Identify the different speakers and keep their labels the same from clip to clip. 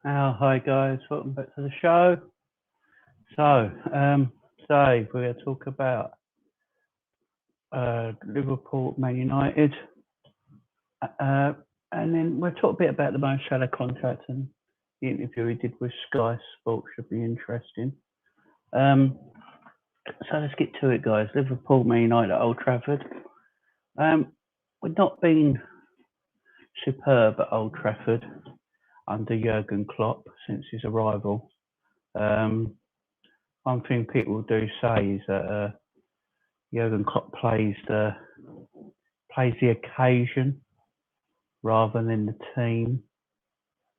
Speaker 1: Hi guys, welcome back to the show. So, today we're going to talk about Liverpool, Man United, and then we'll talk a bit about the Mo Salah contract and the interview he did with Sky Sports. Should be interesting. So let's get to it, guys. Liverpool, Man United at Old Trafford. We've not been superb at Old Trafford under Jurgen Klopp since his arrival. One thing people do say is that Jurgen Klopp plays the occasion rather than the team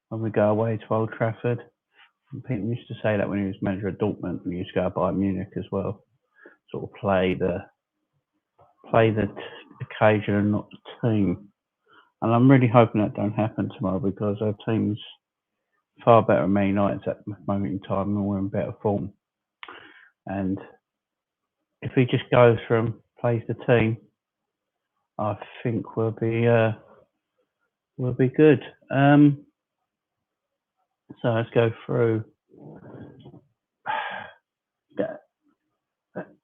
Speaker 1: when we go away to Old Trafford. And people used to say that when he was manager of Dortmund, and he used to go by Munich as well, sort of play the occasion and not the team. And I'm really hoping that don't happen tomorrow because our team's far better than Man United's at the moment in time, and we're in better form. And if he just goes from plays the team, I think we'll be good. So let's go through.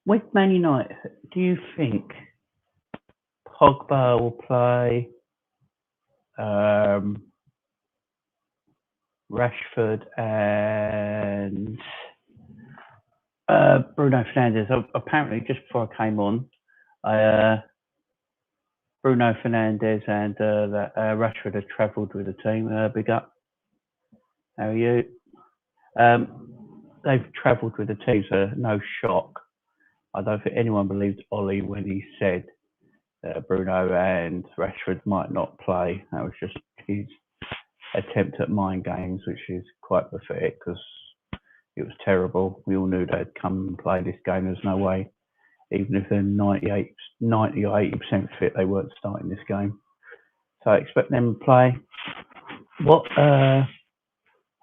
Speaker 1: With Man United, do you think Pogba will play, Rashford and Bruno Fernandes? Apparently, just before I came on, Bruno Fernandes and Rashford have travelled with the team. Big up. How are you? They've travelled with the team, so no shock. I don't think anyone believed Ollie when he said Bruno and Rashford might not play. That was just his attempt at mind games, which is quite pathetic because it was terrible. We all knew they'd come and play this game. There's no way, even if they're 90 or 80% fit, they weren't starting this game. So I expect them to play. What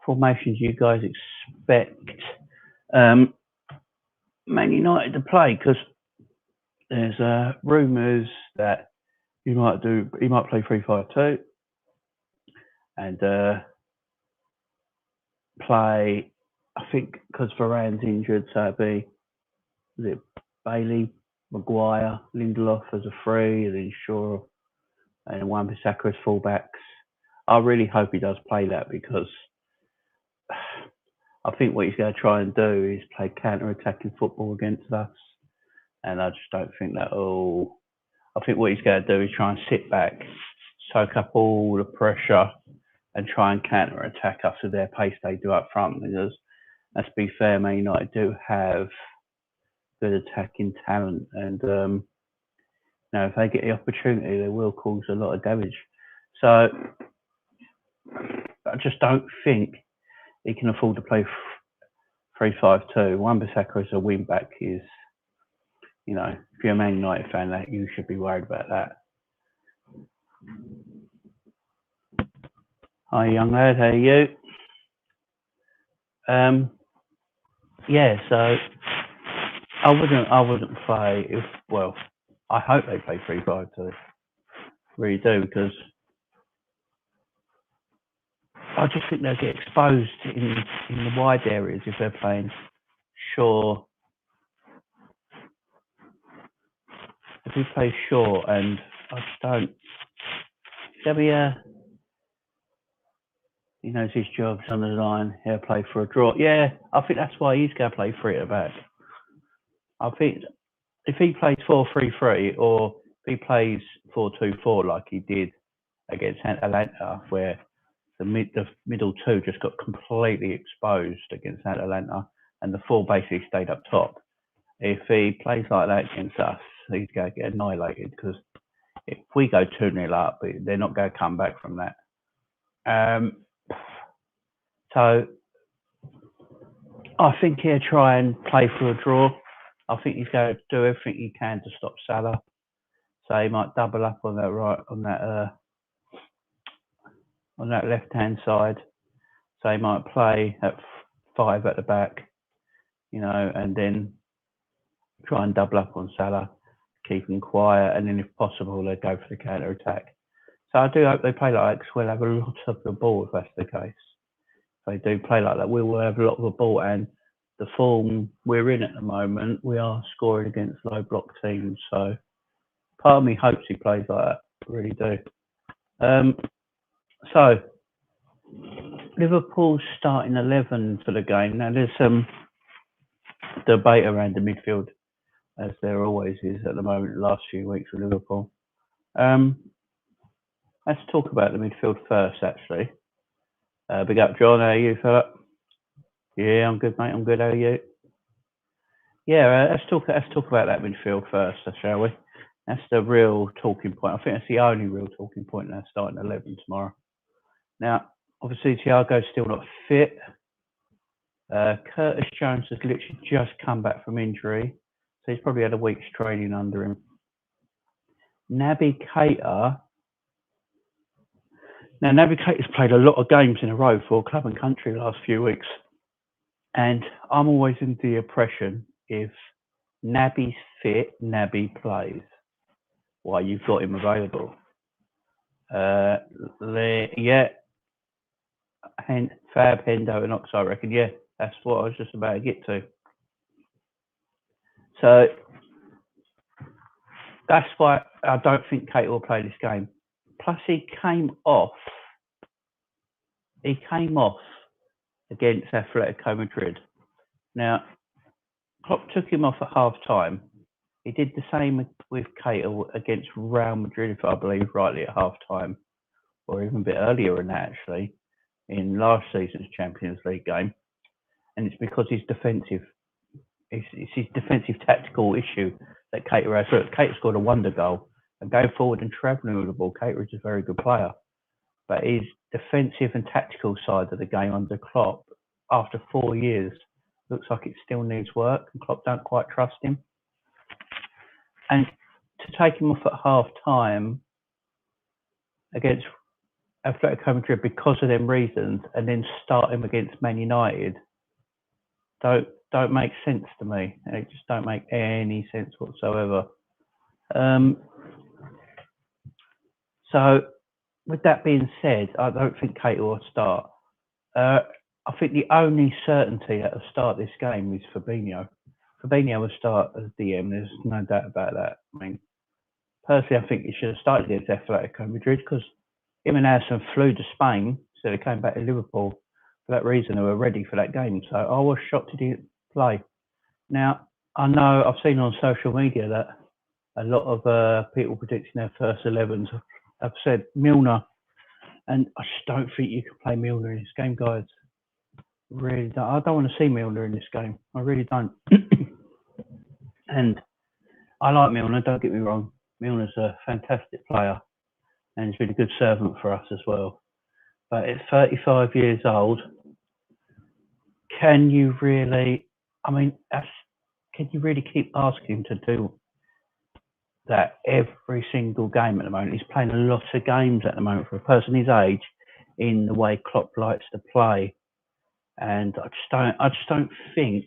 Speaker 1: formations do you guys expect Man United to play? Because there's rumours that he might play 3-5-2 and play. I think because Varane's injured, so it'd be Bailey, Maguire, Lindelof as a free, and then Shaw and Wan-Bissaka as fullbacks. I really hope he does play that because I think what he's going to try and do is play counter-attacking football against us, and I just don't think that'll. I think what he's going to do is try and sit back, soak up all the pressure, and try and counter-attack us with their pace they do up front. Because let's be fair, Man United do have good attacking talent, and if they get the opportunity, they will cause a lot of damage. So I just don't think he can afford to play 3-5-2. Wan-Bissaka as a wing back is, if you're a Man United fan, that you should be worried about that. Hi, young lad. How are you? So I wouldn't play if. Well, I hope they play 3-5-2. Really do, because I just think they'll get exposed in the wide areas if they're playing Shaw. If we play Shaw, and I just don't. There'll be he knows his job's on the line. He'll play for a draw. Yeah, I think that's why he's going to play 3 at the back. I think if he plays 4-3-3 or if he plays 4-2-4 like he did against Atalanta, where the middle two just got completely exposed against Atalanta and the 4 basically stayed up top. If he plays like that against us, he's going to get annihilated because if we go 2-0 up, they're not going to come back from that. So I think he'll try and play for a draw. I think he's going to do everything he can to stop Salah. So he might double up on that left-hand side. So he might play at 5 at the back, and then try and double up on Salah, keep him quiet, and then if possible, they'll go for the counter-attack. So I do hope they play like that because we'll have a lot of the ball if that's the case. they do play like that, we will have a lot of the ball. And the form we're in at the moment, we are scoring against low block teams. So part of me hopes he plays like that. I really do. So Liverpool's starting 11 for the game. Now there's some debate around the midfield, as there always is at the moment, the last few weeks with Liverpool. Let's talk about the midfield first, actually. Big up, John. How are you, Philip? Yeah, I'm good, mate. I'm good. How are you? Yeah, let's talk about that midfield first, shall we? That's the real talking point. I think that's the only real talking point now, starting 11 tomorrow. Now, obviously, Thiago's still not fit. Curtis Jones has literally just come back from injury, so he's probably had a week's training under him. Naby Keita. Now, Naby Keita's played a lot of games in a row for club and country the last few weeks. And I'm always in the impression if Naby's fit, Naby plays. Why, you've got him available. Fab, Hendo and Ox, I reckon. Yeah, that's what I was just about to get to. So that's why I don't think Keita will play this game. Plus, he came off against Atletico Madrid. Now, Klopp took him off at half time. He did the same with Keita against Real Madrid, if I believe rightly, at half time, or even a bit earlier than that, actually, in last season's Champions League game. And it's because he's defensive. It's his defensive tactical issue that Keita has. Look, Keita scored a wonder goal, and going forward and travelling with the ball, Keita is a very good player. But his defensive and tactical side of the game under Klopp, after 4 years, looks like it still needs work, and Klopp don't quite trust him. And to take him off at half time against Atletico Madrid because of them reasons, and then start him against Man United, don't make sense to me. It just don't make any sense whatsoever. So, with that being said, I don't think Keita will start. I think the only certainty at the start of this game is Fabinho. Fabinho will start as DM. There's no doubt about that. I mean, personally, I think he should have started against Atletico Madrid because him and Allison flew to Spain, so they came back to Liverpool. For that reason, they were ready for that game. So I was shocked he didn't play. Now, I know I've seen on social media that a lot of people predicting their first 11s have said Milner. And I just don't think you can play Milner in this game, guys. Really don't. I don't want to see Milner in this game. I really don't. And I like Milner, don't get me wrong. Milner's a fantastic player and he's been a good servant for us as well. But at 35 years old, can you really keep asking him to do that every single game at the moment? He's playing a lot of games at the moment for a person his age in the way Klopp likes to play. And I just don't think,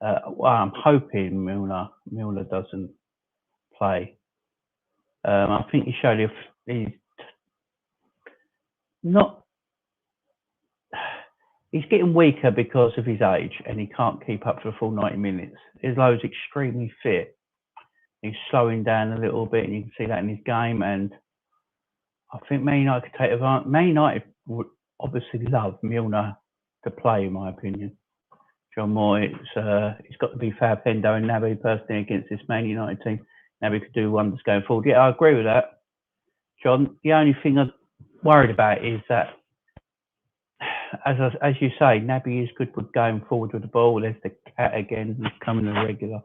Speaker 1: I'm hoping Milner doesn't play. I think he showed he's getting weaker because of his age and he can't keep up for the full 90 minutes. Islo's extremely fit. He's slowing down a little bit and you can see that in his game. And I think Man United could take advantage. Man United would obviously love Milner to play, in my opinion. John Moore, it's got to be Fab, Hendo and Naby personally against this Man United team. Naby could do wonders going forward. Yeah, I agree with that, John. The only thing I'm worried about is that, as you say, Naby is good with going forward with the ball. There's the cat again, he's coming a regular.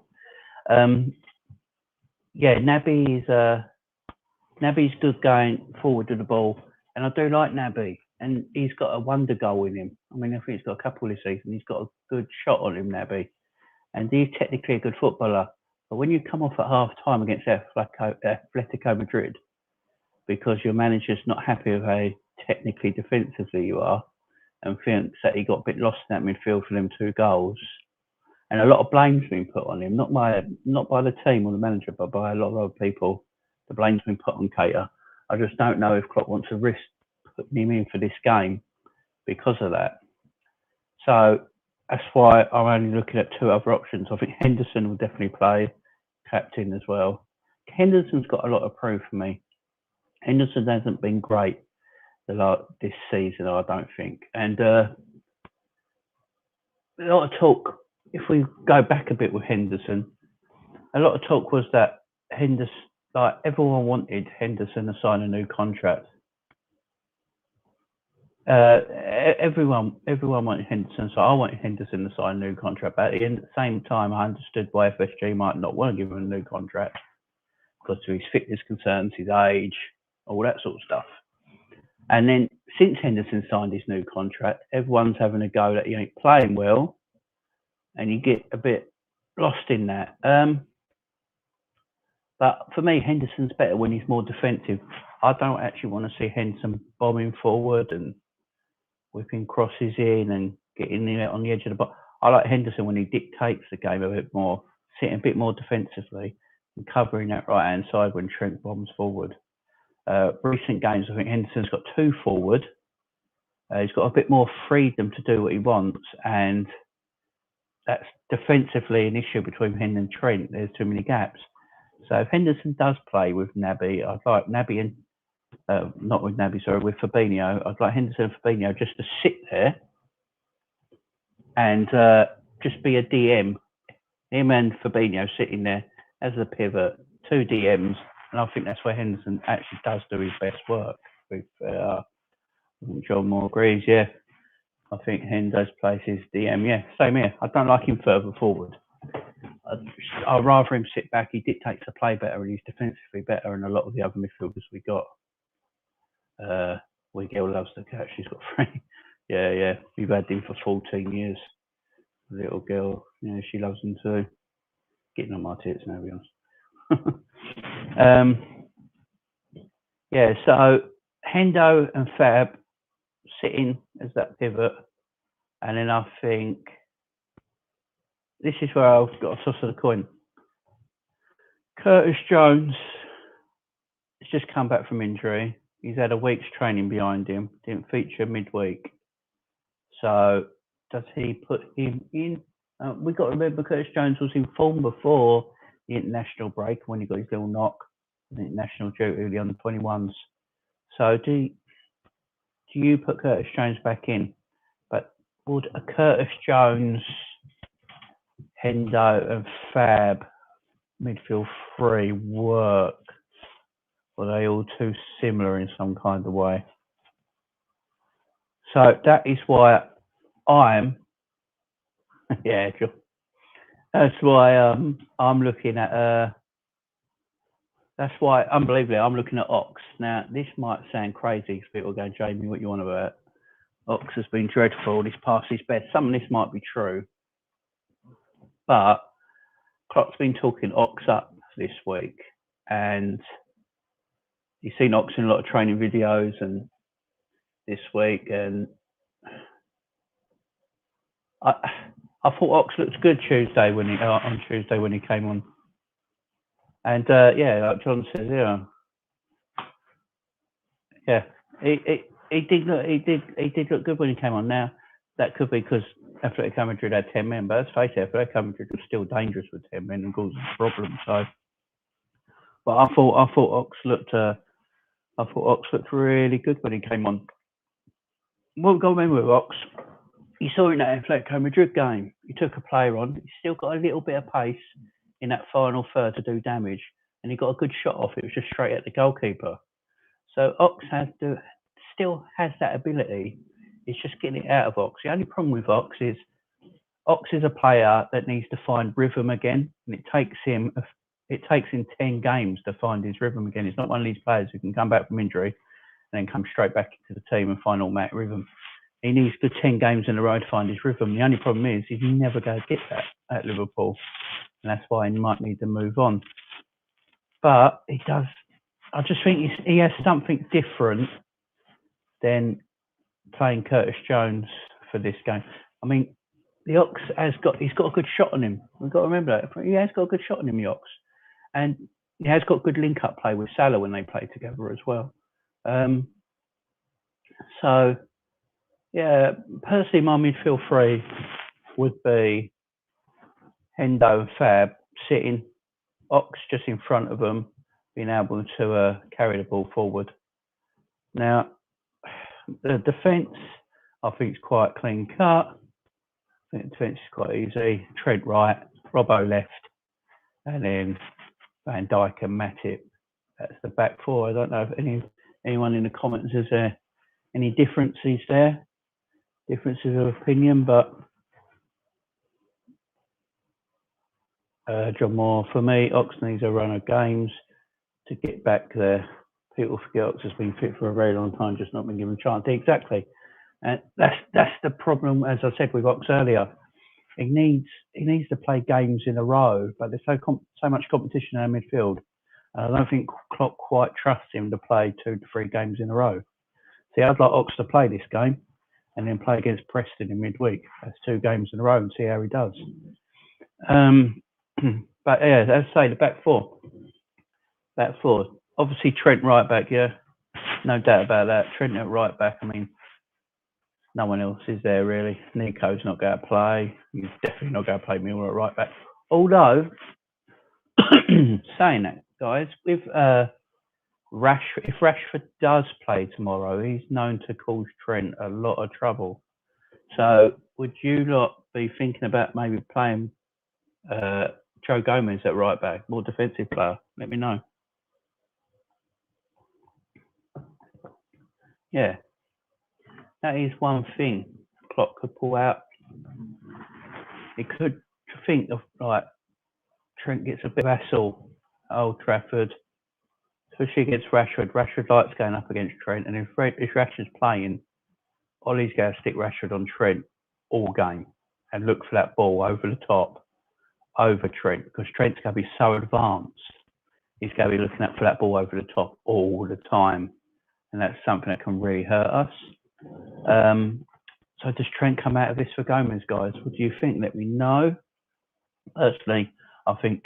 Speaker 1: Naby's good going forward with the ball, and I do like Naby. And he's got a wonder goal in him. I mean, I think he's got a couple this season. He's got a good shot on him, Naby. And he's technically a good footballer. But when you come off at half time against Atletico Madrid, because your manager's not happy with how technically defensively you are, and thinks that he got a bit lost in that midfield for them 2 goals, and a lot of blame's been put on him, not by the team or the manager, but by a lot of other people. The blame's been put on Keita. I just don't know if Klopp wants to risk putting him in for this game because of that. So that's why I'm only looking at two other options. I think Henderson will definitely play captain as well. Henderson's got a lot of proof for me. Henderson hasn't been great this season, I don't think. And a lot of talk, if we go back a bit with Henderson, a lot of talk was that Henderson, like everyone wanted Henderson to sign a new contract. Everyone wanted Henderson, so I wanted Henderson to sign a new contract. But at the same time, I understood why FSG might not want to give him a new contract because of his fitness concerns, his age, all that sort of stuff. And then since Henderson signed his new contract, everyone's having a go that he ain't playing well, and you get a bit lost in that. But for me, Henderson's better when he's more defensive. I don't actually want to see Henderson bombing forward and whipping crosses in and getting there on the edge of the box. I like Henderson when he dictates the game a bit more, sitting a bit more defensively and covering that right-hand side when Trent bombs forward. Recent games, I think Henderson's got two forward. He's got a bit more freedom to do what he wants, and that's defensively an issue between him and Trent. There's too many gaps. So if Henderson does play with Naby, I'd like Naby and not with Naby, sorry, with Fabinho. I'd like Henderson and Fabinho just to sit there and just be a DM. Him and Fabinho sitting there as a pivot, two DMs, and I think that's where Henderson actually does do his best work. With John Moore agrees, yeah. I think Hendo's place is DM, yeah. Same here. I don't like him further forward. I'd rather him sit back. He dictates the play better, and he's defensively better than a lot of the other midfielders we got. Wigel loves the catch. She's got three. Yeah. We've had him for 14 years. Little girl, yeah, she loves him too. Getting on my tits now, to be honest. Yeah, so Hendo and Fab sitting as that pivot, and then I think this is where I've got a toss of the coin. Curtis Jones has just come back from injury. He's had a week's training behind him. Didn't feature midweek. So does he put him in? We've got to remember Curtis Jones was in form before the international break when he got his little knock. The international duty on the 21s. So do you put Curtis Jones back in? But would a Curtis Jones, Hendo and Fab midfield three work? Or are they all too similar in some kind of way? So that is why I'm yeah, sure. That's why I'm looking at that's why unbelievably I'm looking at Ox. Now this might sound crazy because people go, Jamie, what you want about? Ox has been dreadful, he's past his best. Some of this might be true. But Klopp's been talking Ox up this week, and you've seen Ox in a lot of training videos and this week, and I thought Ox looked good on Tuesday when he came on. And yeah, like John says, he did look good when he came on. Now that could be because Atletico Madrid had 10 men, but let's face it, Atletico Madrid was still dangerous with 10 men and caused a problem. So, but I thought Ox looked really good when he came on. What we've got to remember with Ox, you saw in that Atletico Madrid game, he took a player on, he's still got a little bit of pace in that final third to do damage, and he got a good shot off. It was just straight at the goalkeeper. So Ox still has that ability. It's just getting it out of Ox. The only problem with Ox is a player that needs to find rhythm again, and it takes him 10 games to find his rhythm again. He's not one of these players who can come back from injury and then come straight back into the team and find automatic rhythm. He needs good 10 games in a row to find his rhythm. The only problem is he's never going to get that at Liverpool, and that's why he might need to move on. But he does. I just think he has something different than playing Curtis Jones for this game. I mean, the Ox he's got a good shot on him. We've got to remember that. He has got a good shot on him, the Ox. And he has got good link-up play with Salah when they play together as well. So Yeah, personally, my midfield three would be Hendo and Fab sitting, Ox just in front of them, being able to carry the ball forward. Now, the defence, I think, is quite clean cut. I think the defence is quite easy. Trent right, Robbo left, and then Van Dijk and Matip. That's the back four. I don't know if anyone in the comments is there any differences there, differences of opinion, but John Moore, for me, Ox needs a run of games to get back there. People forget Ox has been fit for a very long time, just not been given a chance. Exactly. And that's the problem, as I said with Ox earlier. He needs to play games in a row, but there's so much competition in our midfield. And I don't think Klopp quite trusts him to play 2 to 3 games in a row. See, I'd like Ox to play this game and then play against Preston in midweek. That's 2 games in a row and see how he does. But yeah, as I say, the back four. Obviously, Trent right back, yeah. No doubt about that. Trent at right back, I mean, no one else is there really. Nico's not going to play. He's definitely not going to play Milner at right back. Although, saying that, guys, with Rashford, if Rashford does play tomorrow, he's known to cause Trent a lot of trouble. So, would you lot be thinking about maybe playing Joe Gomez at right back, more defensive player? Let me know. Yeah, that is one thing Klopp could pull out. He could think of like Trent gets a bit of hassle at Old Trafford, especially against Rashford. Rashford likes going up against Trent, and if Rashford's playing, Ollie's going to stick Rashford on Trent all game and look for that ball over the top, over Trent, because Trent's going to be so advanced. He's going to be looking for that ball over the top all the time, and that's something that can really hurt us. So does Trent come out of this for Gomez, guys? What do you think? Let me know. Personally, I think,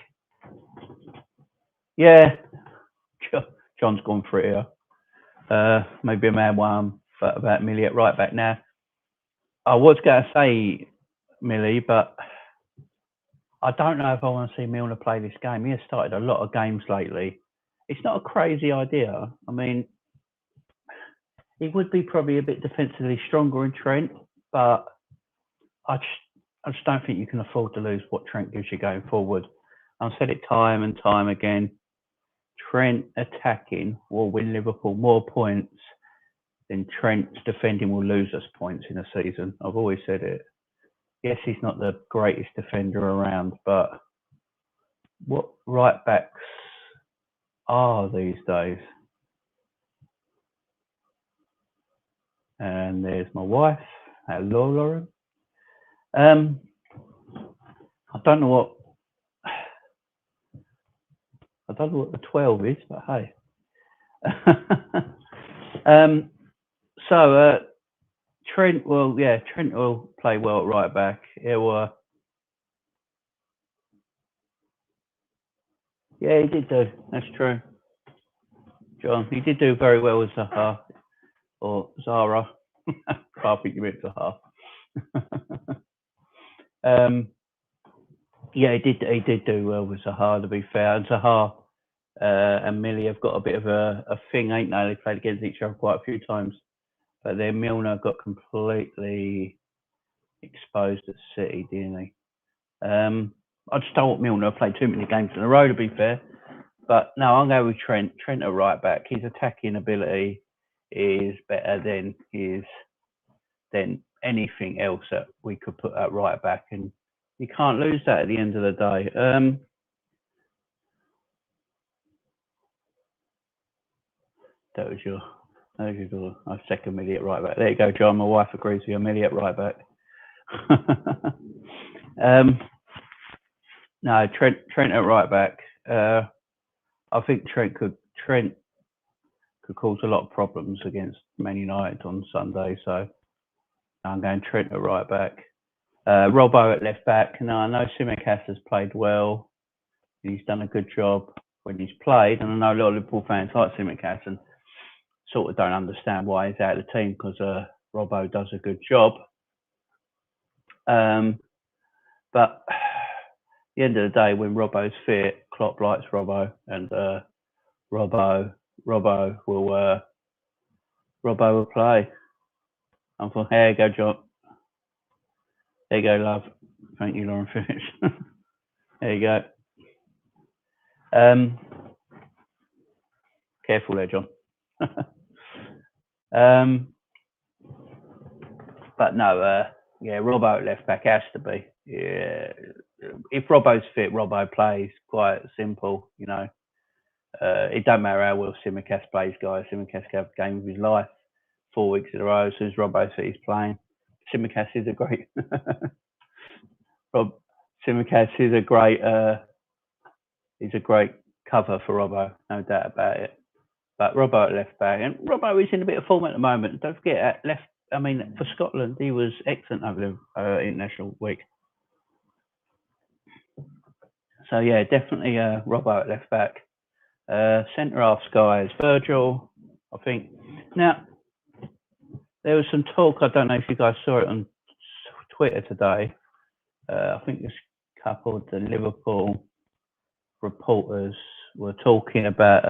Speaker 1: yeah, John's gone for it here. Maybe a man one, but about Millie at right back. Now, I was going to say Millie, but I don't know if I want to see Milner play this game. He has started a lot of games lately. It's not a crazy idea. I mean, he would be probably a bit defensively stronger in Trent, but I just don't think you can afford to lose what Trent gives you going forward. I've said it time and time again. Trent attacking will win Liverpool more points than Trent's defending will lose us points in a season. I've always said it. Yes, he's not the greatest defender around, but what right backs are these days? And there's my wife. Hello, Lauren. I don't know what the 12 is, but hey. So Trent will play well at right back. Yeah, he did do. That's true. John, he did do very well with Zaha or Zara. I think you meant Zaha. Yeah, he did do well with Zaha, to be fair. And Zaha and Millie have got a bit of a thing, ain't they? They played against each other quite a few times. But then Milner got completely exposed at City, didn't he? I just don't want Milner to play too many games in a row, to be fair. But no, I'll go with Trent. Trent at right back. His attacking ability is better than anything else that we could put at right back, and you can't lose that at the end of the day. That was your second Millie at right back. There you go, John. My wife agrees with your Millie at right back. No, Trent at right back. I think Trent could cause a lot of problems against Man United on Sunday. So I'm going Trent at right back. Robbo at left back. Now I know Tsimikas has played well. He's done a good job when he's played, and I know a lot of Liverpool fans like Tsimikas and sort of don't understand why he's out of the team because Robbo does a good job. But at the end of the day, when Robbo's fit, Klopp likes Robbo, and Robbo will play. I'm for here you go, John. There you go, love. Thank you, Lauren. Finish. There you go. Careful there, John. But no, yeah, Robbo at left back has to be. Yeah, if Robbo's fit, Robbo plays. Quite simple, you know. It don't matter how well Tsimikas plays, guys. Tsimikas can have a game of his life 4 weeks in a row. As soon as Robbo's fit, he's playing. Tsimikas is a great. Tsimikas is a great. He's a great cover for Robbo, no doubt about it. But Robbo at left back, and Robbo is in a bit of form at the moment. Don't forget, at left. I mean, for Scotland, he was excellent over the international week. So yeah, definitely Robbo at left back. Centre half guys, Virgil, I think. Now, there was some talk, I don't know if you guys saw it on Twitter today. I think this couple of the Liverpool reporters were talking about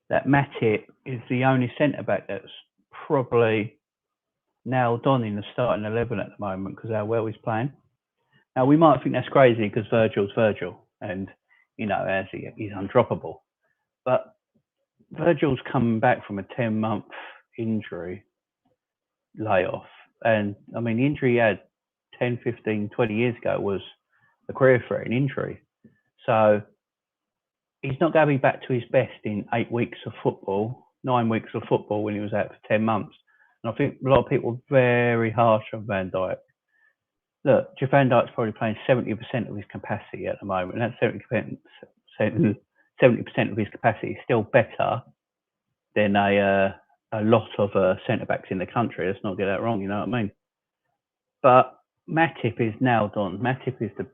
Speaker 1: that Matip is the only centre-back that's probably nailed on in the starting 11 at the moment because how well he's playing. Now, we might think that's crazy because Virgil's Virgil and, you know, as he's undroppable. But Virgil's coming back from a 10-month injury layoff. And, I mean, the injury he had 10, 15, 20 years ago was a career-threatening injury. So he's not going to be back to his best in 8 weeks of football, 9 weeks of football when he was out for 10 months. And I think a lot of people are very harsh on Van Dijk. Look, Van Dijk's probably playing 70% of his capacity at the moment. And that 70% of his capacity is still better than a lot of centre-backs in the country. Let's not get that wrong, you know what I mean? But Matip is nailed on. Matip is the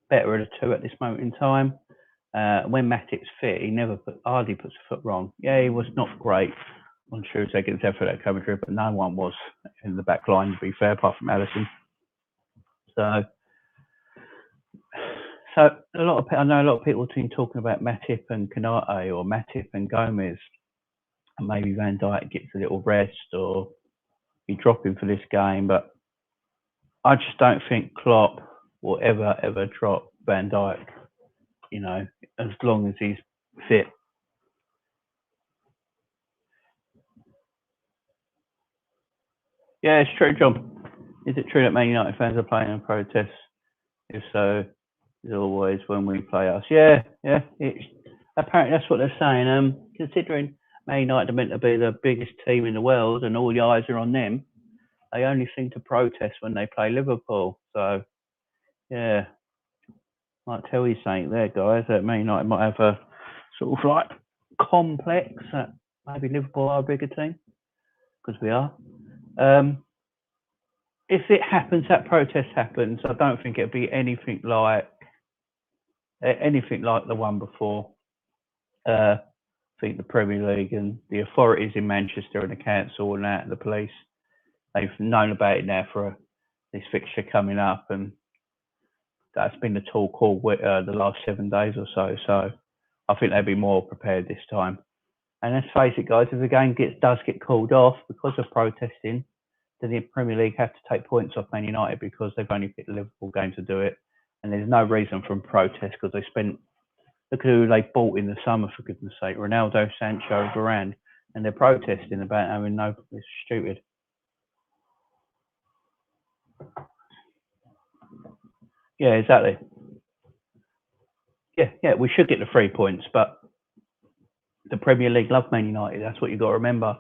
Speaker 1: better of the two at this moment in time. When Matip's fit, he hardly puts a foot wrong. Yeah, he was not great on Tuesday against Everton at Coventry, but no one was in the back line, to be fair, apart from Alisson. So I know a lot of people have been talking about Matip and Konate or Matip and Gomez, and maybe Van Dijk gets a little rest or you drop him for this game. But I just don't think Klopp will ever drop Van Dijk. You know, as long as he's fit. Yeah, it's true, John. Is it true that Man United fans are playing in protest? If so, as always when we play us. Yeah. It's apparently that's what they're saying. Considering Man United are meant to be the biggest team in the world and all the eyes are on them, they only seem to protest when they play Liverpool. So, yeah, might tell you something there, guys. That Man United might have a sort of like complex that maybe Liverpool are a bigger team because we are. If it happens, that protest happens, I don't think it'll be anything like the one before. I think the Premier League and the authorities in Manchester and the council and that and the police, they've known about it now for this fixture coming up, and that's been the talk all the last 7 days or so. So I think they'll be more prepared this time. And let's face it, guys, if the game does get called off because of protesting, then the Premier League have to take points off Man United because they've only picked the Liverpool game to do it. And there's no reason for them to protest because they spent, look at who they bought in the summer, for goodness sake, Ronaldo, Sancho, Varane, and they're protesting about having no, it's stupid. Yeah, exactly. Yeah, we should get the 3 points, but the Premier League love Man United. That's what you've got to remember.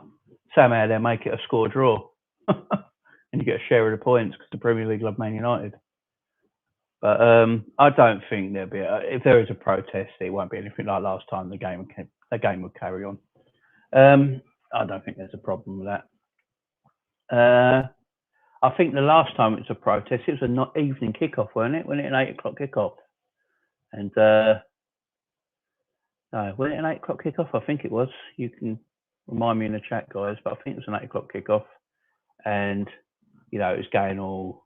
Speaker 1: Somehow they'll make it a score draw. And you get a share of the points because the Premier League love Man United. But I don't think there'll be if there is a protest, it won't be anything like last time. The game would carry on. I don't think there's a problem with that. I think the last time it was a protest, it was an evening kickoff, wasn't it? Wasn't it an 8 o'clock kickoff? And no, wasn't it an 8 o'clock kickoff? I think it was. You can remind me in the chat, guys, but I think it was an 8 o'clock kickoff, and it was going all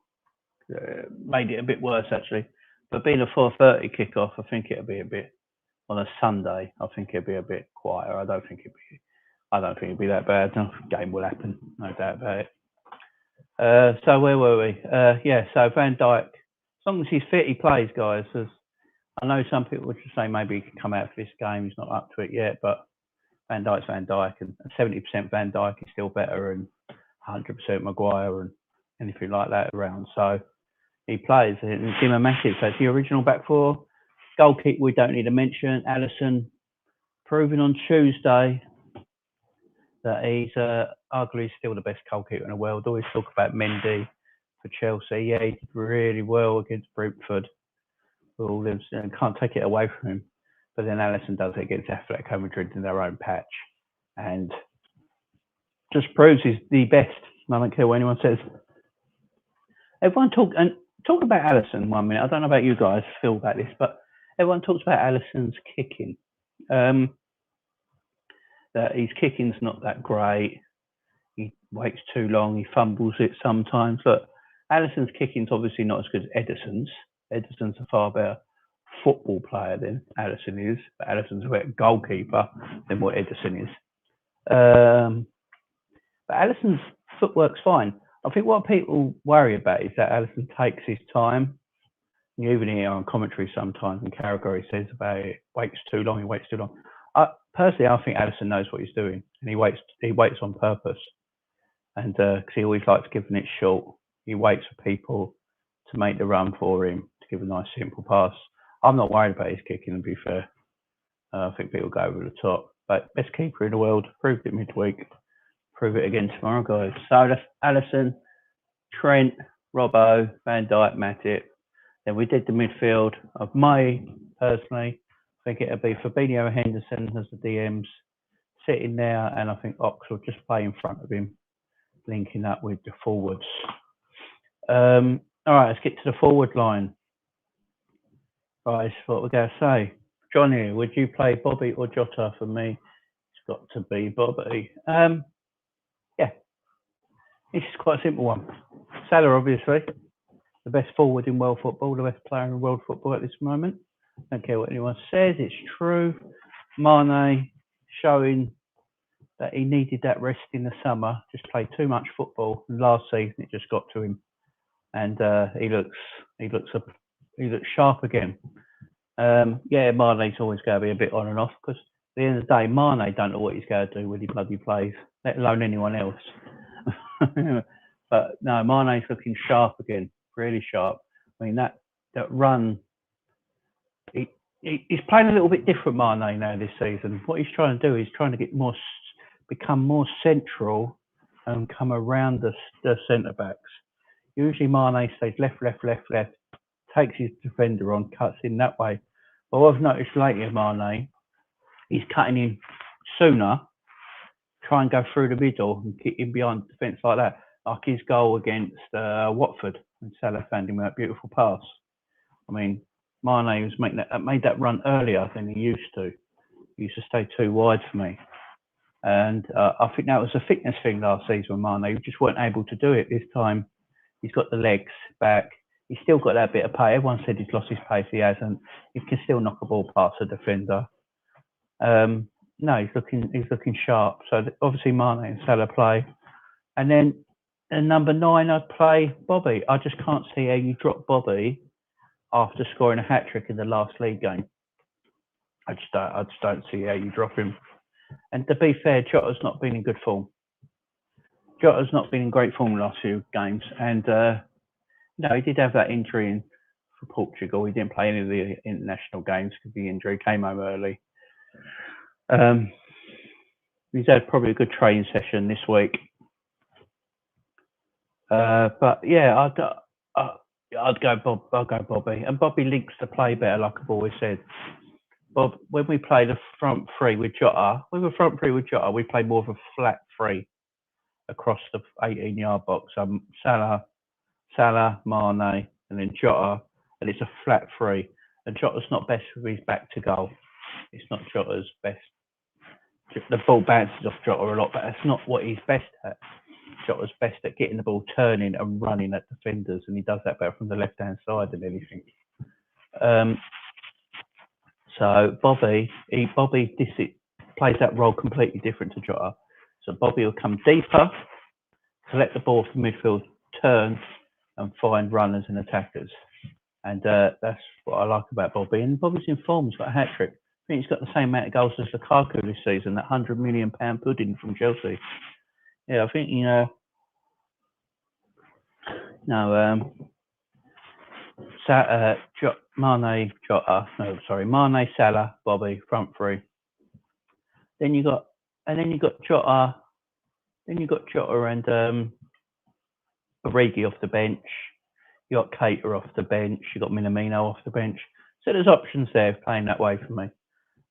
Speaker 1: made it a bit worse actually. But being a 4:30 kickoff, I think it'll be a bit on a Sunday. I think it'll be a bit quieter. I don't think it'll be that bad. No game will happen, no doubt about it. So where were we? So Van Dijk, as long as he's fit, he plays, guys. As I know some people would just say maybe he can come out for this game. He's not up to it yet, but Van Dijk's Van Dijk, and 70% Van Dijk is still better than 100% Maguire and anything like that around. So he plays. And Jim Matip, so it's the original back four. Goalkeeper, we don't need to mention. Alisson, proving on Tuesday that he's arguably still the best goalkeeper in the world. Always talk about Mendy for Chelsea. Yeah, he did really well against Brentford. Can't take it away from him. But then Alisson does it against Atletico Madrid in their own patch. And just proves he's the best. I don't care what anyone says. Everyone talk about Alisson 1 minute. I don't know about you guys feel about this, but everyone talks about Alisson's kicking. That his kicking's not that great. He waits too long. He fumbles it sometimes. Look, Alisson's kicking's obviously not as good as Ederson's. Ederson's a far better football player than Alisson is, but Alisson's a better goalkeeper than what Ederson is. But Alisson's footwork's fine. I think what people worry about is that Alisson takes his time. You even hear on commentary sometimes, and Carragher says about it, waits too long. Personally, I think Alisson knows what he's doing, and he waits on purpose. And because he always likes giving it short, he waits for people to make the run for him, to give a nice simple pass. I'm not worried about his kicking, to be fair. I think people go over the top. But best keeper in the world, proved it midweek. Prove it again tomorrow, guys. So that's Alisson, Trent, Robbo, Van Dijk, Matip. Then we did the midfield of personally, I think it'll be Fabinho and Henderson as the DMs sitting there, and I think Ox will just play in front of him, linking up with the forwards. All right, let's get to the forward line. Right, that's what we're going to say. Johnny, would you play Bobby or Jota? For me, it's got to be Bobby. Yeah, this is quite a simple one. Salah, obviously, the best forward in world football, the best player in world football at this moment. Don't care what anyone says, it's true. Mane showing that he needed that rest in the summer, just played too much football. And last season, it just got to him, and he looks sharp again. Mane's always going to be a bit on and off because at the end of the day, Mane don't know what he's going to do when he bloody plays, let alone anyone else. But no, Mane's looking sharp again, really sharp. I mean, that run, he's playing a little bit different, Mane, now this season. What he's trying to do is trying to become more central and come around the centre-backs. Usually Mane stays left, takes his defender on, cuts in that way. But what I've noticed lately of Mane, he's cutting in sooner, try and go through the middle and get in behind the defence like that. Like his goal against Watford, when Salah found him that beautiful pass. I mean, Mane made that run earlier than he used to. He used to stay too wide for me. And I think that was a fitness thing last season with Mane. He just weren't able to do it this time. He's got the legs back. He's still got that bit of pace. Everyone said he's lost his pace. He hasn't. He can still knock a ball past a defender. No, he's looking sharp. So obviously Mane and Salah play. And then at number 9, I'd play Bobby. I just can't see how you drop Bobby after scoring a hat-trick in the last league game. I just don't see how you drop him. And to be fair, Jota's not been in good form. Jota's not been in great form the last few games. And he did have that injury for Portugal. He didn't play any of the international games because the injury came home early. He's had probably a good training session this week. But yeah, I'd go Bob. I'll go Bobby. And Bobby links the play better, like I've always said. Bob, when we play the front three with Jota, we play more of a flat three across the 18-yard box. Salah, Mane, and then Jota, and it's a flat three. And Jota's not best with his back to goal. It's not Jota's best the ball bounces off Jota a lot, but that's not what he's best at. Jota's best at getting the ball turning and running at defenders, and he does that better from the left-hand side than anything. So Bobby plays that role completely different to Jota. So Bobby will come deeper, collect the ball from midfield, turn, and find runners and attackers. And that's what I like about Bobby. And Bobby's in form. He's got a hat-trick. I think he's got the same amount of goals as Lukaku this season, that £100 million pudding from Chelsea. Yeah, I think, Mane, Salah, Bobby, front three. Then you got Jota. Then you got Jota and Origi off the bench. You got Keita off the bench. You got Minamino off the bench. So there's options there playing that way for me.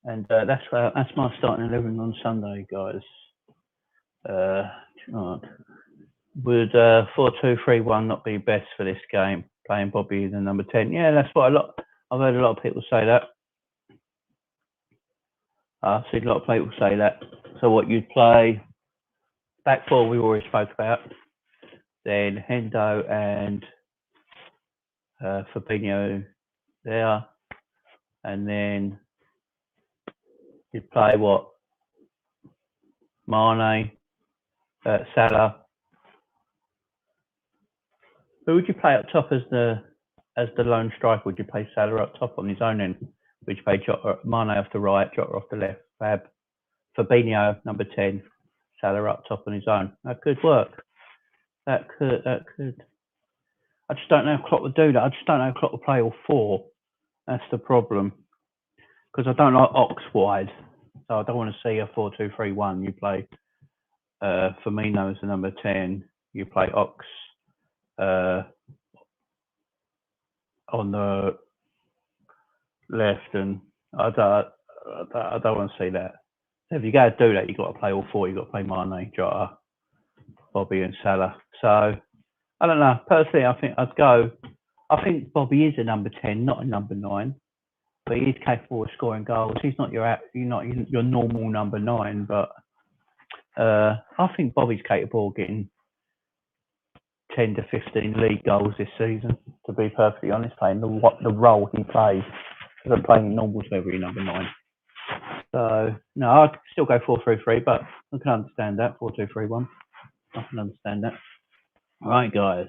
Speaker 1: And that's my starting 11 on Sunday, guys. Would 4-2-3-1 not be best for this game? Playing Bobby the number 10. Yeah, that's what I've heard a lot of people say that. I've seen a lot of people say that. So what you'd play, back four we already spoke about. Then Hendo and Fabinho there. And then you'd play what? Mane, Salah. Who would you play up top as the lone striker? Would you play Salah up top on his own end? Would you play Mane off the right, Jota off the left, Fabinho number 10, Salah up top on his own? That could work. That could. I just don't know if Klopp would do that. I just don't know if Klopp would play all four. That's the problem. Because I don't like Ox wide. So I don't want to see a 4-2-3-1. You play Firmino as the number 10. You play Ox on the left, and I don't want to see that. So if you go to do that, you've got to play all four. You've got to play Mane, Jota, Bobby, and Salah. So I don't know. Personally, I think Bobby is a number 10, not a number 9, but he is capable of scoring goals. He's not your normal number 9, but I think Bobby's capable of getting 10 to 15 league goals this season, to be perfectly honest, playing the role he plays, because I'm playing normal to every number 9. So, no, I'd still go 4-3-3, but I can understand that, 4-2-3-1. I can understand that. Right, guys.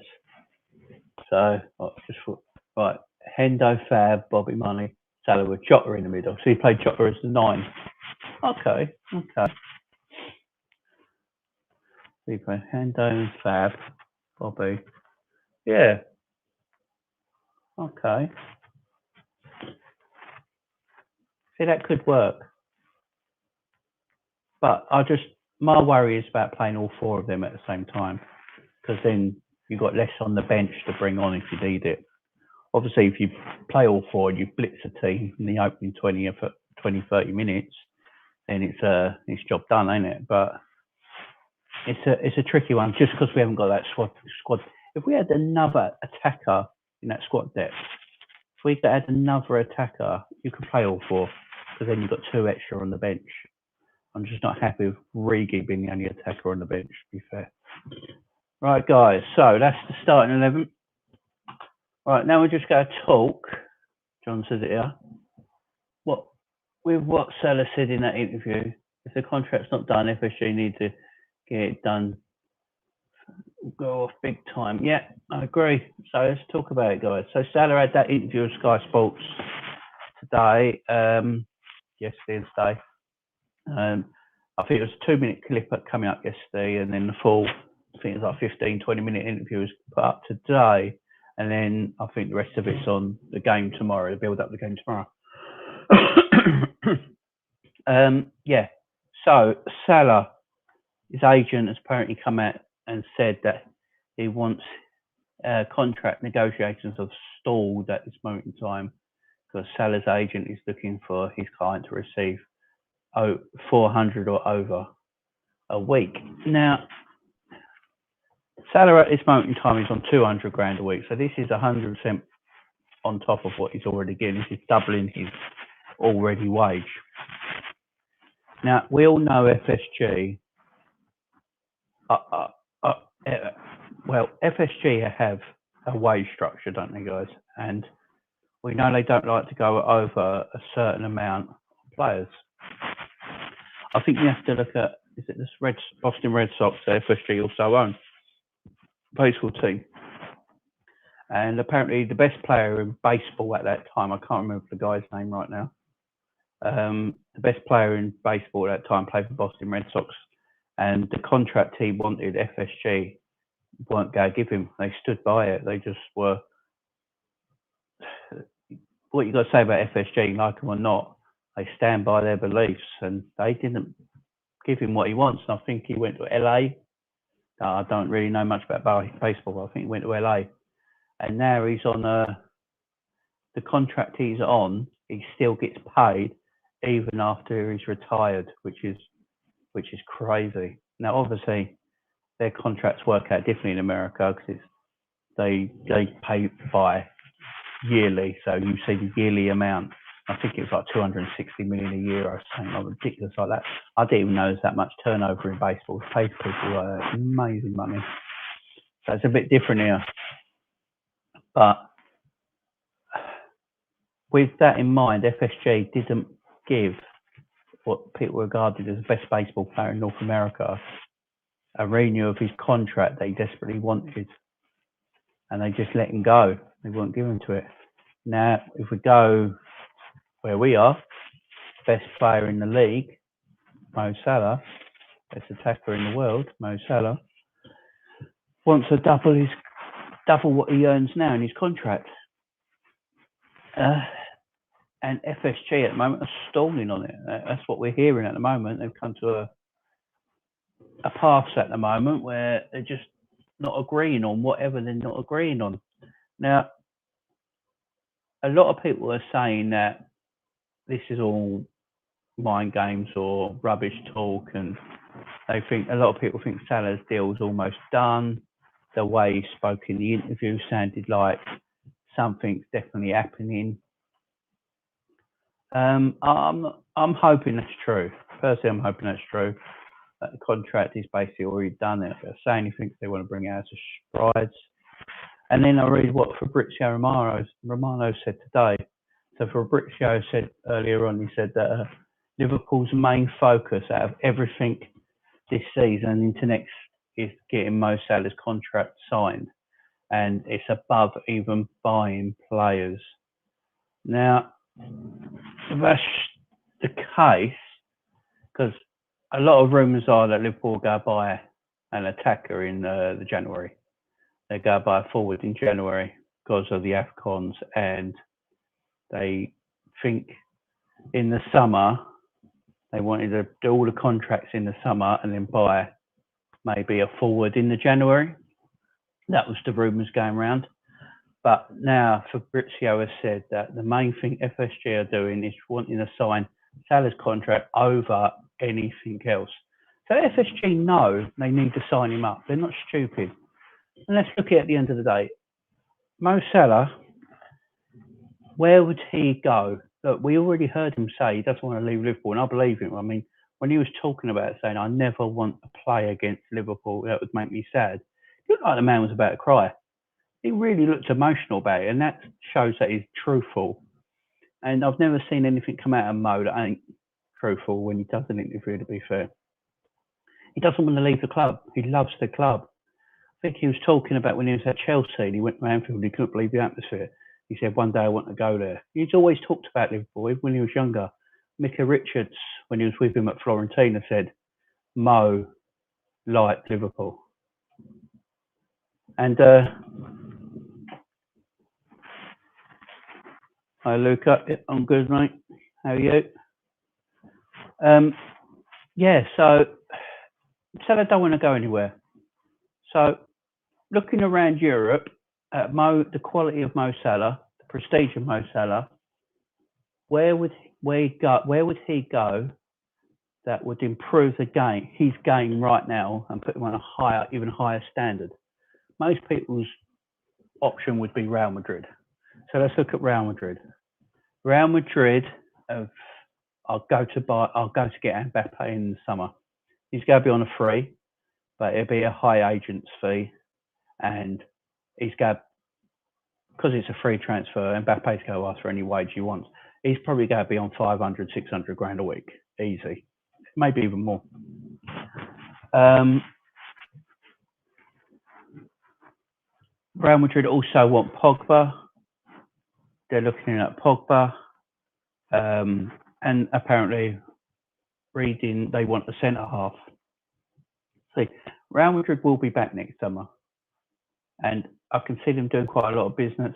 Speaker 1: So, right, Hendo, Fab, Bobby, Mane, Salah with Jota in the middle. So he played Jota as the 9. Okay. So he played Hendo and Fab, Bobby. Yeah. Okay. See, that could work. But my worry is about playing all four of them at the same time, because then you've got less on the bench to bring on if you need it. Obviously, if you play all four and you blitz a team in the opening 20, 30 minutes, then it's job done, ain't it? But it's a tricky one just because we haven't got that squad. If we had another attacker in that squad depth, if we had another attacker, you could play all four, because then you've got 2 extra on the bench. I'm just not happy with Origi being the only attacker on the bench, to be fair. Right, guys, so that's the starting 11. Right, now we're just going to talk, John says it here, what Salah said in that interview. If the contract's not done, FSG need to get it done, go off big time. Yeah, I agree. So let's talk about it, guys. So Salah had that interview with Sky Sports today, yesterday and today. I think it was a 2-minute clip coming up yesterday, and then the full, I think it was like 15-20-minute interview was put up today, and then I think the rest of it's on the game tomorrow, the build up the game tomorrow. Yeah, so Salah, his agent has apparently come out and said that he wants contract negotiations have stalled at this moment in time, because Salah's agent is looking for his client to receive 400 or over a week. Now, Salah at this moment in time is on 200 grand a week, so this is 100% on top of what he's already getting. This is doubling his already wage. Now, we all know FSG. Well, FSG have a wage structure, don't they, guys? And we know they don't like to go over a certain amount of players. I think you have to look at, is it this Boston Red Sox, the FSG also own baseball team. And apparently the best player in baseball at that time, I can't remember the guy's name right now. The best player in baseball at that time played for Boston Red Sox. And the contract he wanted, FSG weren't going to give him. They stood by it. They just were. What you got to say about FSG, like them or not, they stand by their beliefs, and they didn't give him what he wants. And I think he went to LA. I don't really know much about baseball, but I think he went to LA, and now he's on the contract he's on. He still gets paid even after he's retired, which is crazy. Now, obviously, their contracts work out differently in America because they pay by yearly, so you see the yearly amount. I think it was like 260 million a year or something like ridiculous like that. I didn't even know there's that much turnover in baseball. It pays people amazing money. So it's a bit different here. But with that in mind, FSG didn't give what people regarded as the best baseball player in North America a renew of his contract that he desperately wanted. And they just let him go. They wouldn't give him to it. Now, if we go where we are, best player in the league, Mo Salah, best attacker in the world, Mo Salah, wants to double what he earns now in his contract. And FSG at the moment are stalling on it. That's what we're hearing at the moment. They've come to a pass at the moment where they're just not agreeing on whatever they're not agreeing on. Now, a lot of people are saying that this is all mind games or rubbish talk, and they think a lot of people think Salah's deal is almost done. The way he spoke in the interview sounded like something's definitely happening. I'm hoping that's true. Personally, I'm hoping that's true. That the contract is basically already done. They're saying he thinks they want to bring it out as strides. And then I read what Fabrizio Romano said today. So Fabrizio said earlier on, he said that Liverpool's main focus out of everything this season and into next is getting Mo Salah's contract signed. And it's above even buying players. Now, if that's the case, because a lot of rumours are that Liverpool go buy an attacker in the January. They go buy a forward in January because of the AFCONs, and they think in the summer they wanted to do all the contracts in the summer and then buy maybe a forward in the January. That was the rumours going around. But now Fabrizio has said that the main thing FSG are doing is wanting to sign Salah's contract over anything else. So FSG know they need to sign him up. They're not stupid. And let's look at the end of the day. Mo Salah, where would he go? Look, we already heard him say he doesn't want to leave Liverpool, and I believe him. I mean, when he was talking about it, saying, I never want to play against Liverpool, that would make me sad. It looked like the man was about to cry. He really looked emotional about it, and that shows that he's truthful. And I've never seen anything come out of Mo that ain't truthful when he does an interview, to be fair. He doesn't want to leave the club. He loves the club. I think he was talking about when he was at Chelsea and he went to Anfield, he couldn't believe the atmosphere. He said, one day I want to go there. He's always talked about Liverpool, even when he was younger. Mika Richards, when he was with him at Fiorentina, said, Mo liked Liverpool. And hi, Luca. I'm good, mate. How are you? Yeah, so Salah don't want to go anywhere. So looking around Europe at the quality of Mo Salah, the prestige of Mo Salah, where would he go that would improve his game right now, and put him on a even higher standard? Most people's option would be Real Madrid. So let's look at Real Madrid. Real Madrid have I'll go to get Mbappe in the summer. He's going to be on a free, but it'll be a high agent's fee, and he's going, because it's a free transfer. Mbappe's going to ask for any wage he wants. He's probably going to be on 500, 600 grand a week, easy, maybe even more. Real Madrid also want Pogba. They're looking at Pogba, and apparently reading they want a centre half. See, Real Madrid will be back next summer, and I can see them doing quite a lot of business.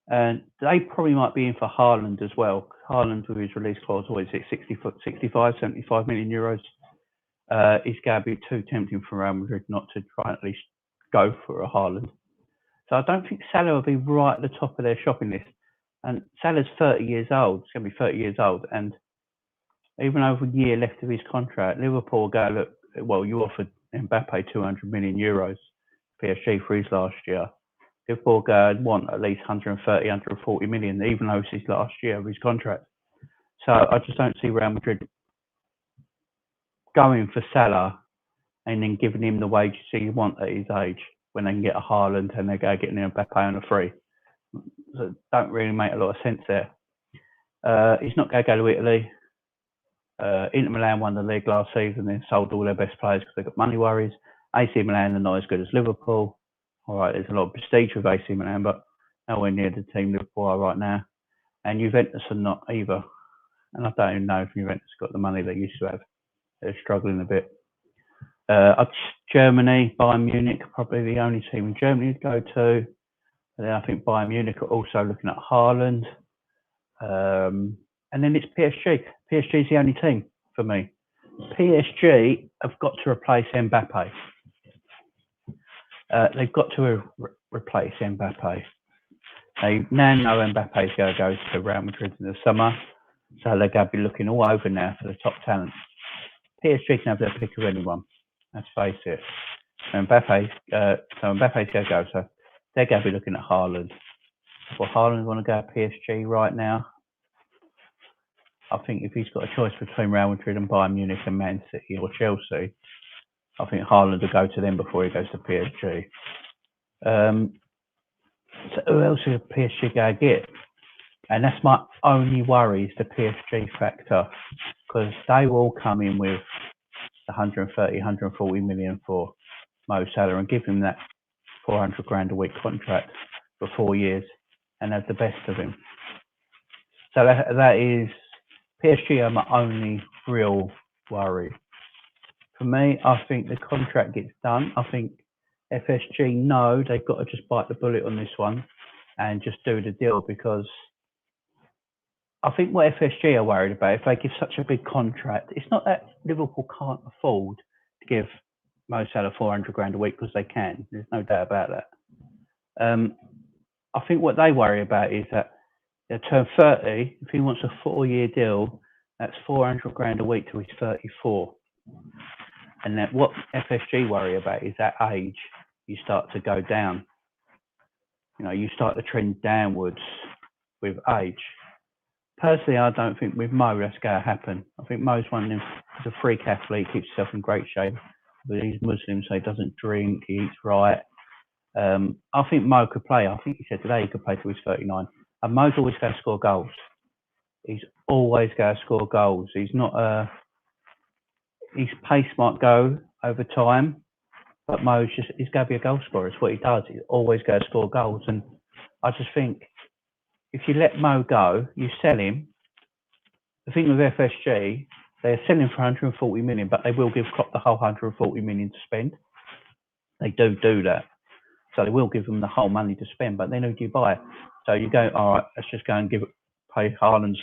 Speaker 1: And they probably might be in for Haaland as well. Haaland, with his release clause, what is it, 65, 75 million euros? It's going to be too tempting for Real Madrid not to try and at least go for a Haaland. So I don't think Salah will be right at the top of their shopping list. And Salah's 30 years old. It's going to be 30 years old. And even over a year left of his contract, Liverpool go, look, well, you offered Mbappe 200 million euros PSG for his last year. Liverpool go and want at least 130, 140 million, even though it's his last year of his contract. So I just don't see Real Madrid going for Salah and then giving him the wages he wants at his age when they can get a Haaland and they go getting Mbappe on a free. So it don't really make a lot of sense there. He's not going to go to Italy. Inter Milan won the league last season and sold all their best players because they've got money worries. AC Milan are not as good as Liverpool. All right, there's a lot of prestige with AC Milan, but nowhere near the team Liverpool are right now. And Juventus are not either. And I don't even know if Juventus got the money they used to have. They're struggling a bit. Germany, Bayern Munich, probably the only team in Germany to go to. And then I think Bayern Munich are also looking at Haaland. And then it's PSG. PSG is the only team for me. PSG have got to replace Mbappe. They've got to replace Mbappe. They now know Mbappe's going to go to Real Madrid in the summer, so they're going to be looking all over now for the top talent. PSG can have their pick of anyone. Let's face it. Mbappe's going to go, so they're going to be looking at Haaland. Well, Haaland want to go to PSG right now. I think if he's got a choice between Real Madrid and Bayern Munich and Man City or Chelsea, I think Haaland will go to them before he goes to PSG. So who else is PSG going to get? And that's my only worry is the PSG factor, because they will come in with 130, 140 million for Mo Salah and give him that 400 grand a week contract for 4 years and have the best of him. So that is PSG are my only real worry. For me, I think the contract gets done. I think FSG know they've got to just bite the bullet on this one and just do the deal, because I think what FSG are worried about, if they give such a big contract, it's not that Liverpool can't afford to give Mo Salah 400 grand a week, because they can. There's no doubt about that. I think what they worry about is that they'll turn 30. If he wants a 4-year deal, that's 400 grand a week till he's 34. And that what FSG worry about is that age, you start to go down. You know, you start to trend downwards with age. Personally, I don't think with Mo that's going to happen. I think Mo's one of them, he's a freak athlete, keeps himself in great shape. But he's Muslim, so he doesn't drink, he eats right. I think Mo could play. I think he said today he could play till he's 39. And Mo's always going to score goals. He's always going to score goals. He's not his pace might go over time, but Mo's he's going to be a goal scorer. It's what he does. He's always going to score goals. And I just think if you let Mo go, you sell him. The thing with FSG, they're selling for 140 million, but they will give Klopp the whole 140 million to spend. They do that. So they will give them the whole money to spend, but then who do you buy? So you go, all right, let's just go and pay Haaland's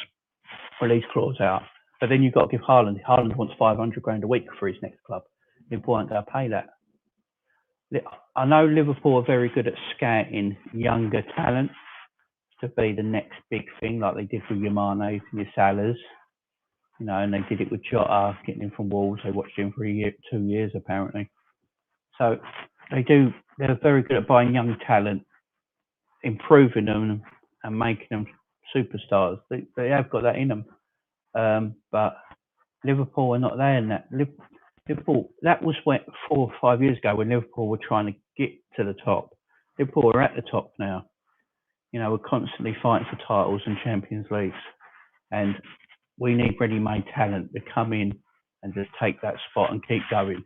Speaker 1: release clause out. But then you've got to give Haaland. Haaland wants 500 grand a week for his next club. Liverpool aren't going to pay that. I know Liverpool are very good at scouting younger talent to be the next big thing, like they did with your Manes and your Salahs. You know, and they did it with Jota, getting him from Wolves. They watched him for 2 years, apparently. So they're very good at buying young talent, improving them and making them superstars. They have got that in them. But Liverpool are not there in that. Liverpool, that was 4 or 5 years ago when Liverpool were trying to get to the top. Liverpool are at the top now. We're constantly fighting for titles and Champions Leagues. And we need ready-made talent to come in and just take that spot and keep going.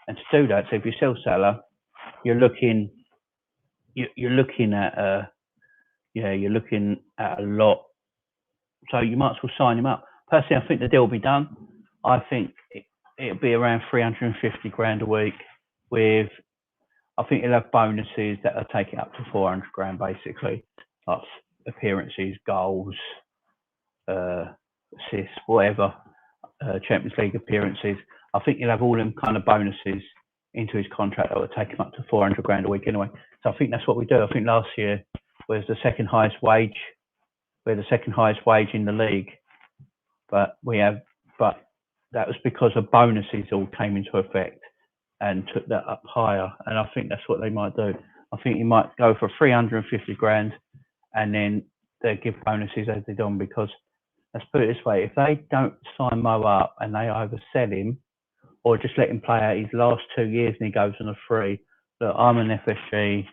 Speaker 1: And to do that, so if you sell Salah, you're looking at a lot. So you might as well sign him up. Personally, I think the deal will be done. I think it'll be around 350 grand a week. I think he'll have bonuses that'll take it up to 400 grand basically, like appearances, goals, assists, whatever, Champions League appearances. I think he'll have all them kind of bonuses into his contract that will take him up to 400 grand a week anyway. So I think that's what we do. I think last year was the second highest wage. We're the second highest wage in the league, but that was because of bonuses all came into effect and took that up higher. And I think that's what they might do. I think he might go for 350 grand and then they give bonuses as they do, because let's put it this way, if they don't sign Mo up and they oversell him or just let him play out his last 2 years and he goes on a free, look, I'm an FSG.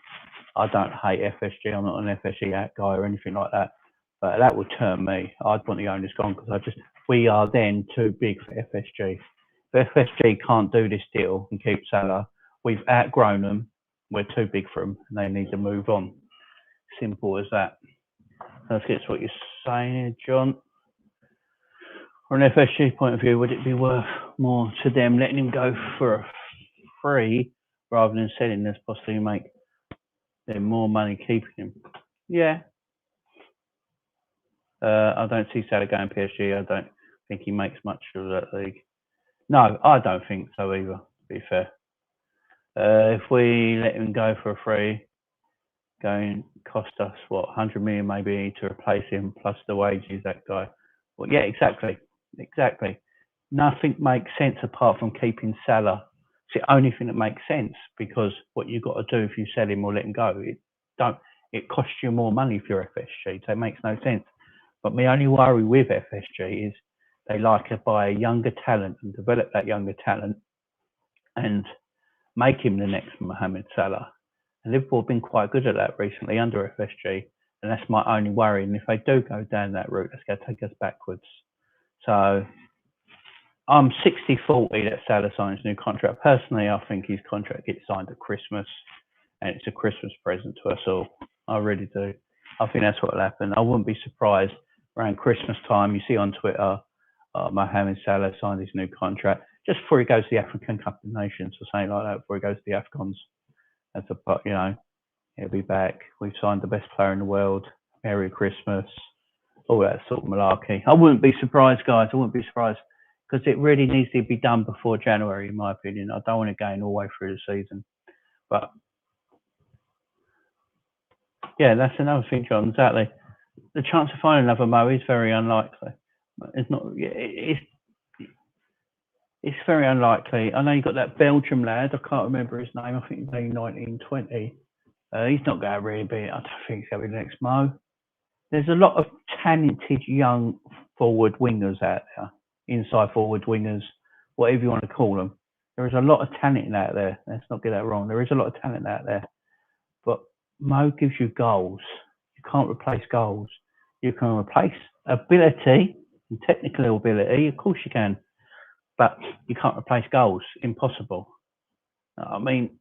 Speaker 1: I don't hate FSG. I'm not an FSG out guy or anything like that. But that would turn me. I'd want the owners gone because we are then too big for FSG. If FSG can't do this deal and keep Salah, we've outgrown them. We're too big for them and they need to move on. Simple as that. Let's get to what you're saying, John. From an FSG point of view, would it be worth more to them letting him go for a free rather than selling this, possibly make them more money keeping him? Yeah. I don't see Salah going PSG. I don't think he makes much of that league. No, I don't think so either, to be fair. If we let him go for a free, going cost us, 100 million maybe to replace him, plus the wages, that guy. Well, yeah, exactly. Nothing makes sense apart from keeping Salah. It's the only thing that makes sense, because what you've got to do if you sell him or let him go, it costs you more money if you're FSG, so it makes no sense. But my only worry with FSG is they like to buy a younger talent and develop that younger talent and make him the next Mohamed Salah. And Liverpool have been quite good at that recently under FSG, and that's my only worry. And if they do go down that route, that's going to take us backwards. So I'm 60-40 that Salah signs a new contract. Personally, I think his contract gets signed at Christmas, and it's a Christmas present to us all. I really do. I think that's what will happen. I wouldn't be surprised around Christmas time. You see on Twitter, Mohamed Salah signed his new contract just before he goes to the African Cup of Nations or something like that. Before he goes to the AFCONs, he'll be back. We've signed the best player in the world. Merry Christmas. All that sort of malarkey. I wouldn't be surprised, guys. I wouldn't be surprised, because it really needs to be done before January, in my opinion. I don't want it going all the way through the season. But yeah, that's another thing, John. Exactly. The chance of finding another Mo is very unlikely. It's not. It's very unlikely. I know you've got that Belgium lad. I can't remember his name. I think he's only 1920. He's not going to really be. I don't think he's going to be the next Mo. There's a lot of talented young forward wingers out there, inside forward wingers, whatever you want to call them. There is a lot of talent out there. Let's not get that wrong. There is a lot of talent out there. But Mo gives you goals. You can't replace goals. You can replace ability and technical ability. Of course you can. But you can't replace goals. Impossible. I mean,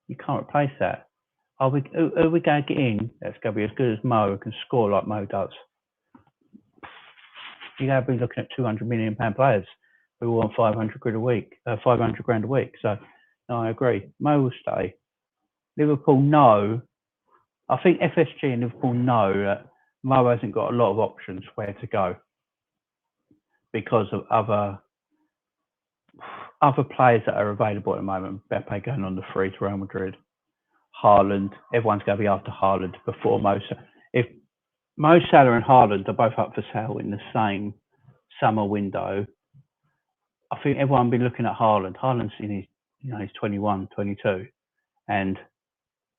Speaker 1: you can't replace that. Are we going to get in that's going to be as good as Mo, who can score like Mo does? You're going to be looking at £200 million players who want 500 grand a week. So, no, I agree. Mo will stay. Liverpool know. I think FSG and Liverpool know that Mo hasn't got a lot of options where to go because of other players that are available at the moment. Mbappe going on the free to Real Madrid. Haaland, everyone's going to be after Haaland before Mo. If Mo Salah and Haaland are both up for sale in the same summer window, I think everyone will be looking at Haaland. Haaland's in he's 21, 22, and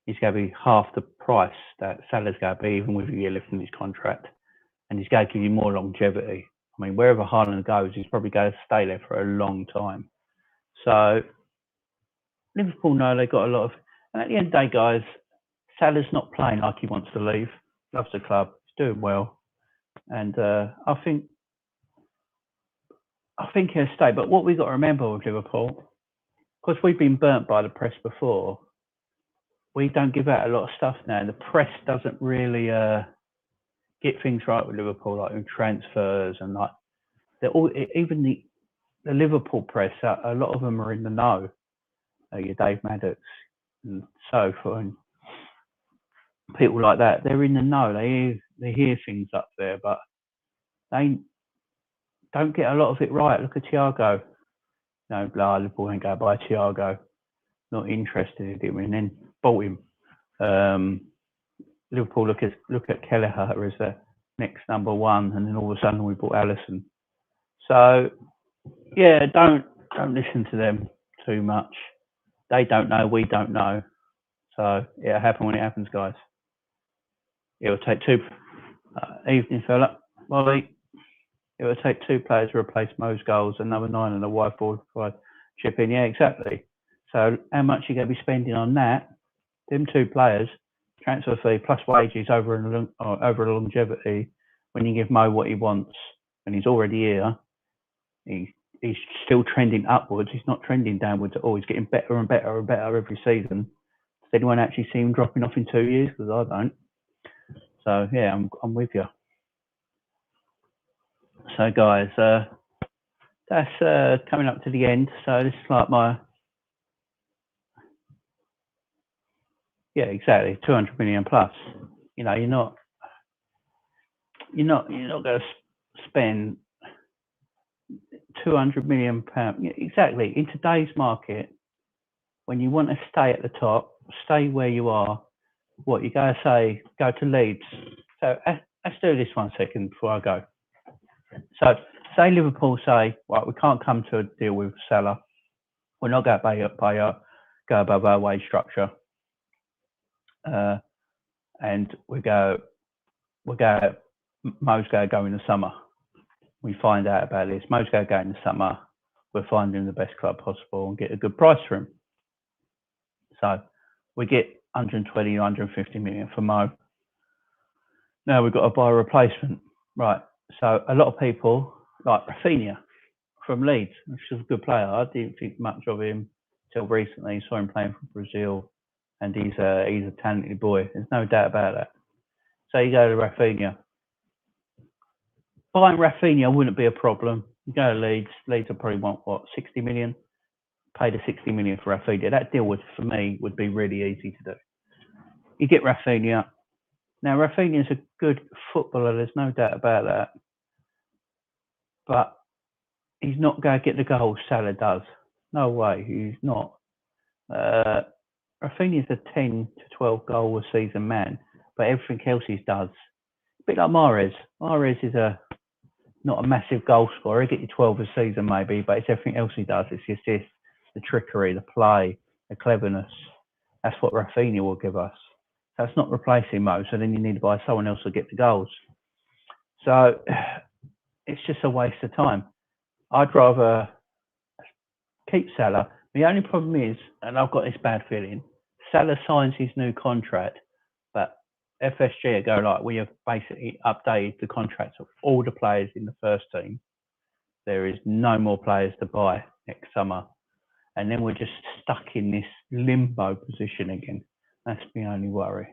Speaker 1: he's going to be half the price that Salah's going to be, even with a year left in his contract, and he's going to give you more longevity. I mean, wherever Haaland goes, he's probably going to stay there for a long time. So Liverpool know they've got a lot of... And at the end of the day, guys, Salah's not playing like he wants to leave. Loves the club. He's doing well. And I think he'll stay. But what we've got to remember with Liverpool, because we've been burnt by the press before, we don't give out a lot of stuff now. The press doesn't really get things right with Liverpool, like in transfers and like they're all, even the Liverpool press. A lot of them are in the know. Your Dave Maddox and so forth, and people like that. They're in the know. They hear things up there, but they don't get a lot of it right. Look at Thiago. No, Liverpool ain't go buy Thiago. Not interested in him, and then bought him. Liverpool look at Kelleher as the next number one, and then all of a sudden we bought Alisson. So yeah, don't listen to them too much. They don't know, we don't know. So it'll happen when it happens, guys. It will take two. Evening, fella. Molly. It will take two players to replace Mo's goals, another 9 and a wide forward chip in. Yeah, exactly. So how much are you going to be spending on that? Them two players, transfer fee plus wages over a longevity. When you give Mo what he wants, and he's already here, he's still trending upwards. He's not trending downwards at all. He's getting better and better and better every season. Does anyone actually see him dropping off in 2 years? Because I don't. So yeah, I'm with you. So guys, that's coming up to the end. So this is like my exactly 200 million plus. You know, you're not going to spend 200 million pounds. Exactly, in today's market, when you want to stay at the top, stay where you are. What you gotta say? Go to Leeds. So let's do this 1 second before I go. So say Liverpool say, right, we can't come to a deal with Salah. We're not going to go above our wage structure. And Mo's going to go in the summer. We find out about this. Mo's going to go in the summer. We'll find him the best club possible and get a good price for him. So we get 120, 150 million for Mo. Now we've got to buy a replacement. Right. So a lot of people, like Rafinha from Leeds, which is a good player. I didn't think much of him until recently. Saw him playing for Brazil, and he's a talented boy. There's no doubt about that. So you go to Rafinha. Buying Rafinha wouldn't be a problem. You go to Leeds. Leeds will probably want, 60 million? Pay the 60 million for Rafinha. That deal for me would be really easy to do. You get Rafinha. Now, Rafinha's a good footballer. There's no doubt about that. But he's not going to get the goals Salah does. No way. He's not. Rafinha's a 10 to 12 goal a season man, but everything else he does, a bit like Mahrez. Mahrez is not a massive goal scorer. He'll get you 12 a season maybe, but it's everything else he does. It's the assists, the trickery, the play, the cleverness. That's what Rafinha will give us. That's not replacing Mo, so then you need to buy someone else to get the goals. So it's just a waste of time. I'd rather keep Salah. The only problem is, and I've got this bad feeling, Salah signs his new contract, but FSG go like, we have basically updated the contracts of all the players in the first team. There is no more players to buy next summer. And then we're just stuck in this limbo position again. That's my only worry.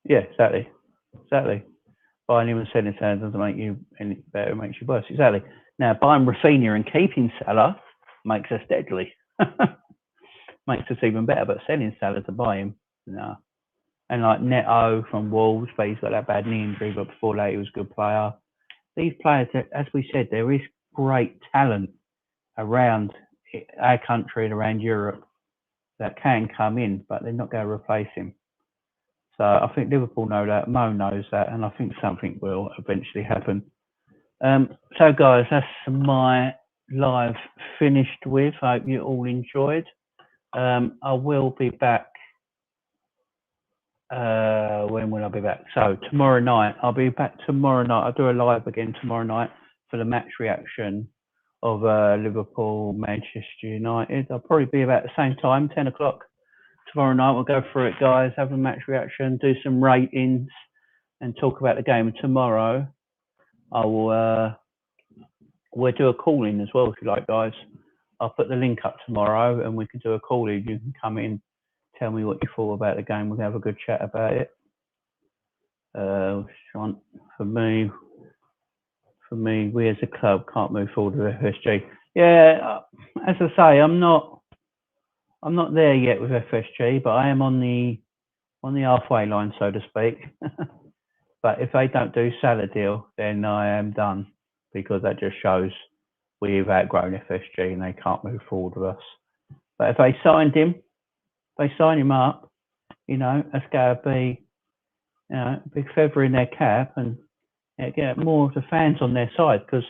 Speaker 1: Yeah, exactly. Buying him and selling Salah doesn't make you any better, it makes you worse. Exactly. Now, buying Rafinha and keeping Salah makes us deadly. Makes us even better, but selling Salah to buy him, no. And like Neto from Wolves, but he's got that bad knee injury, but before that he was a good player. These players, as we said, there is great talent around our country and around Europe that can come in, but they're not going to replace him. So I think Liverpool know that, Mo knows that, and I think something will eventually happen. So guys, that's my live finished with. I hope you all enjoyed. I will be back When will I be back? So tomorrow night. I'll be back tomorrow night. I'll do a live again tomorrow night for the match reaction of Liverpool, Manchester United. I'll probably be about the same time, 10 o'clock tomorrow night. We'll go through it, guys, have a match reaction, do some ratings, and talk about the game. And tomorrow, I will we'll do a call-in as well, if you like, guys. I'll put the link up tomorrow, and we can do a call-in. You can come in, tell me what you thought about the game. We'll have a good chat about it. For me, we as a club can't move forward with FSG. Yeah, as I say, I'm not there yet with FSG, but I am on the halfway line, so to speak. But if they don't do Salah deal, then I am done, because that just shows we've outgrown FSG and they can't move forward with us. But if they signed him, they sign him up, that's going to be, a big feather in their cap, and get more of the fans on their side, because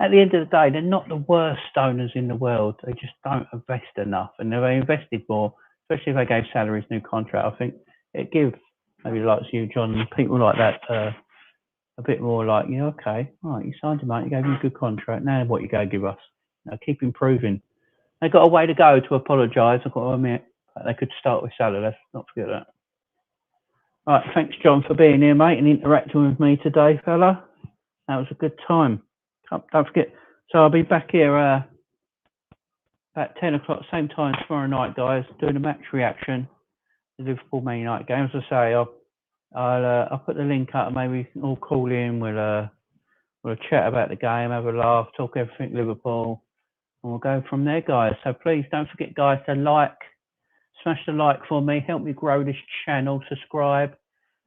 Speaker 1: at the end of the day, they're not the worst owners in the world. They just don't invest enough. And if they invested more, especially if they gave Salah his new contract, I think it gives maybe like you, John, and people like that a bit more like, okay, right, you signed him out, you gave him a good contract. Now what you go give us? Keep improving. They've got a way to go to apologise. I've got to admit, they could start with Salah. Let's not forget that. All right, thanks, John, for being here, mate, and interacting with me today, fella. That was a good time. Don't forget. So I'll be back here at 10 o'clock, same time tomorrow night, guys, doing a match reaction to the Liverpool Man United game. As I say, I'll put the link up, and maybe we can all call in. We'll chat about the game, have a laugh, talk everything Liverpool, and we'll go from there, guys. So please don't forget, guys, to smash the like for me, help me grow this channel, subscribe,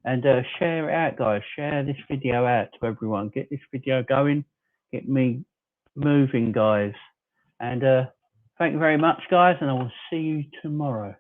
Speaker 1: and share it out, guys. Share this video out to everyone. Get this video going, get me moving, guys. And thank you very much, guys, and I will see you tomorrow.